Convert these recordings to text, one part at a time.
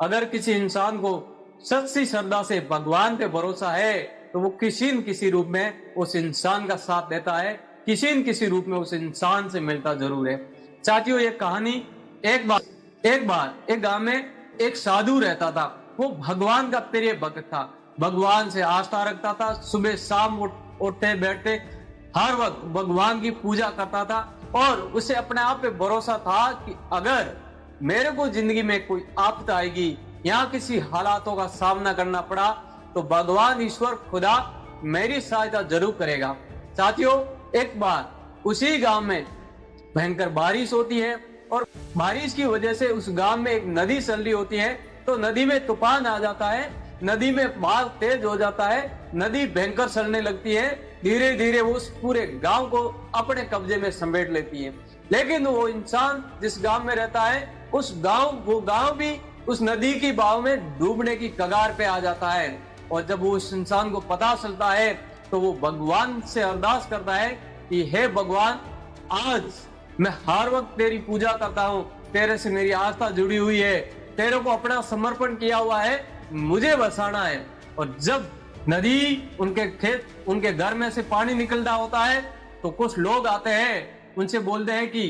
अगर किसी इंसान को सच्ची श्रद्धा से भगवान पे भरोसा है तो वो किसी न किसी रूप में उस इंसान का साथ देता है, किसी न किसी रूप में उस इंसान से मिलता जरूर है। साथियों, ये कहानी एक बार एक गांव में एक साधु रहता था। वो भगवान का प्रिय भक्त था, भगवान से आस्था रखता था, सुबह शाम उठते बैठते हर वक्त भगवान की पूजा करता था और उसे अपने आप पे भरोसा था कि अगर मेरे को जिंदगी में कोई आपद आएगी या किसी हालातों का सामना करना पड़ा तो भगवान ईश्वर खुदा मेरी सहायता जरूर करेगा। साथियों, एक बार उसी गांव में भयंकर बारिश होती है और बारिश की वजह से उस गांव में एक नदी चल रही होती है। तो नदी में तूफान आ जाता है, नदी में बहाव तेज हो जाता है, नदी भयंकर चलने लगती है। धीरे धीरे वो उस पूरे गांव को अपने कब्जे में समेट लेती है। लेकिन वो इंसान जिस गांव में रहता है वो गांव भी उस नदी की बहाव में डूबने की कगार पे आ जाता है। और जब वो उस इंसान को पता चलता है तो वो भगवान से अरदास करता है कि हे भगवान, आज मैं हर वक्त तेरी पूजा करता हूँ, तेरे से मेरी आस्था जुड़ी हुई है, तेरे को अपना समर्पण किया हुआ है, मुझे बसाना है। और जब नदी उनके घर में से पानी निकल रहा होता है तो कुछ लोग आते हैं, उनसे बोलते हैं कि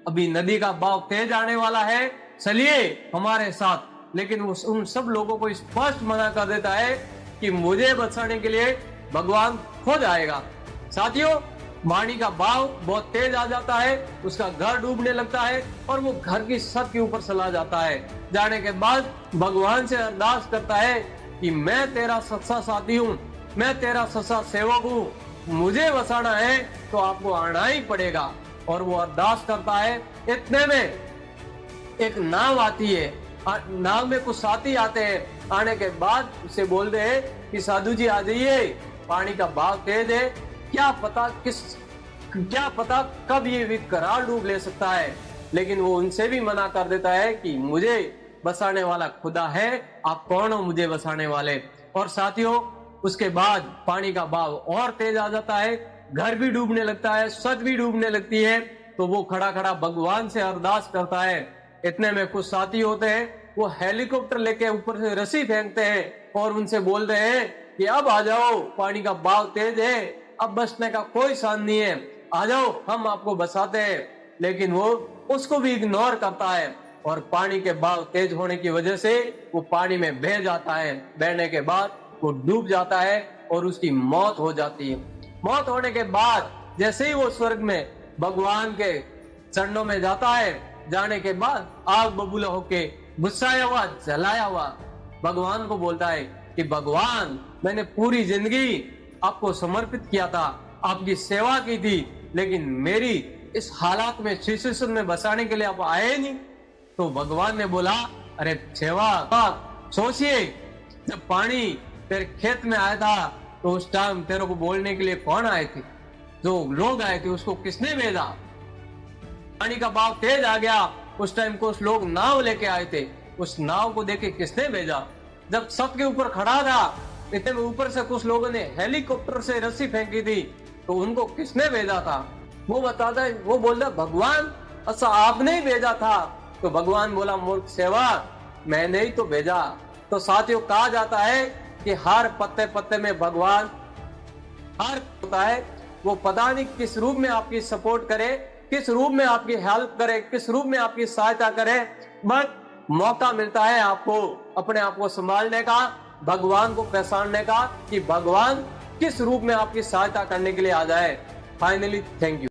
अभी नदी का बहाव तेज आने वाला है, चलिए हमारे साथ। लेकिन वो उन सब लोगों को स्पष्ट मना कर देता है कि मुझे बचाने के लिए भगवान खुद आएगा। साथियों, पानी का बहाव बहुत तेज आ जाता है, उसका घर डूबने लगता है और वो घर की छत के ऊपर चला जाता है। जाने के बाद भगवान से अरदास करता है कि मैं तेरा सच्चा साथी हूँ, मैं तेरा सच्चा सेवक हूँ, मुझे बचाना है तो आपको आना ही पड़ेगा। और वो अरदास करता है। इतने में एक नाव आती है, नाव में कुछ साथी आते हैं। आने के बाद उसे बोलते हैं कि साधु जी आ जाइए, पानी का बहाव तेज है, क्या पता कब ये विकराल रूप ले सकता है। लेकिन वो उनसे भी मना कर देता है कि मुझे बसाने वाला खुदा है, आप कौन हो मुझे बसाने वाले। और साथियों, उसके बाद पानी का बहाव और तेज आ जाता है, घर भी डूबने लगता है, छत भी डूबने लगती है। तो वो खड़ा खड़ा भगवान से अरदास करता है। इतने में कुछ साथी होते हैं, वो हेलीकॉप्टर लेके ऊपर से रस्सी फेंकते हैं और उनसे बोलते हैं कि अब आ जाओ, पानी का बहाव तेज है, अब बचने का कोई शान नहीं है, आ जाओ हम आपको बचाते हैं। लेकिन वो उसको भी इग्नोर करता है और पानी के बहाव तेज होने की वजह से वो पानी में बह जाता है। बहने के बाद वो डूब जाता है और उसकी मौत हो जाती है। मौत होने के बाद जैसे ही वो स्वर्ग में भगवान के चरणों में जाता है, जाने के बाद आग बबूला होके गुस्साया हुआ, जलाया हुआ भगवान को बोलता है कि भगवान, मैंने पूरी जिंदगी आपको समर्पित किया था, आपकी सेवा की थी, लेकिन मेरी इस हालात में सिचुएशन में बचाने के लिए आप आए नहीं। तो भगवान ने बोला, अरे सेवा, सोचिए जब पानी तेरे खेत में आया था तो उस टाइम तेरे को बोलने के लिए कौन आए थे, जो लोग आए थे उसको किसने भेजा। पानी का बहाव तेज आ गया, उस टाइम कुछ लोग नाव लेके आए थे, उस नाव को देखे किसने भेजा। जब छत के ऊपर खड़ा था, इतने में ऊपर से कुछ लोगों ने हेलीकॉप्टर से रस्सी फेंकी थी, तो उनको किसने भेजा था। वो बोलता भगवान, अच्छा आपने ही भेजा था। तो भगवान बोला, मूर्ख सेवा, मैंने ही तो भेजा। तो साथियों, कहा जाता है कि हर पत्ते पत्ते में भगवान हर होता है। वो पता नहीं किस रूप में आपकी सपोर्ट करे, किस रूप में आपकी हेल्प करे, किस रूप में आपकी सहायता करे, बट मौका मिलता है आपको अपने आप को संभालने का, भगवान को पहचानने का कि भगवान किस रूप में आपकी सहायता करने के लिए आ जाए। Finally, thank you.